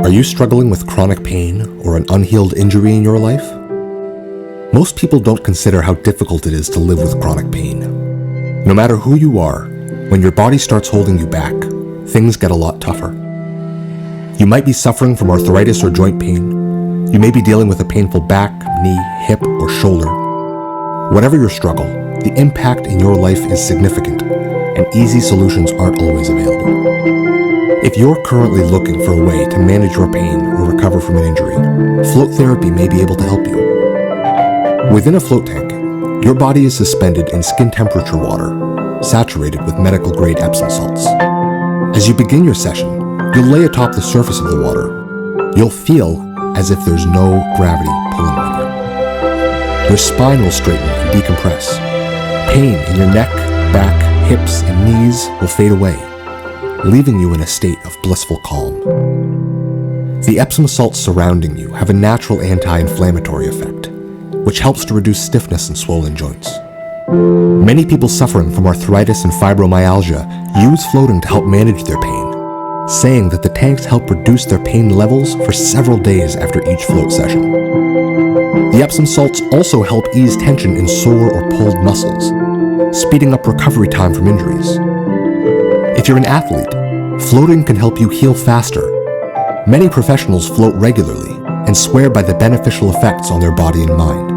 Are you struggling with chronic pain or an unhealed injury in your life? Most people don't consider how difficult it is to live with chronic pain. No matter who you are, when your body starts holding you back, things get a lot tougher. You might be suffering from arthritis or joint pain. You may be dealing with a painful back, knee, hip, or shoulder. Whatever your struggle, the impact in your life is significant, and easy solutions aren't always available. If you're currently looking for a way to manage your pain or recover from an injury, float therapy may be able to help you. Within a float tank, your body is suspended in skin temperature water, saturated with medical-grade Epsom salts. As you begin your session, you'll lay atop the surface of the water. You'll feel as if there's no gravity pulling on you. Your spine will straighten and decompress. Pain in your neck, back, hips, and knees will fade away, leaving you in a state of blissful calm. The Epsom salts surrounding you have a natural anti-inflammatory effect, which helps to reduce stiffness and swollen joints. Many people suffering from arthritis and fibromyalgia use floating to help manage their pain, saying that the tanks help reduce their pain levels for several days after each float session. The Epsom salts also help ease tension in sore or pulled muscles, speeding up recovery time from injuries. If you're an athlete, floating can help you heal faster. Many professionals float regularly and swear by the beneficial effects on their body and mind.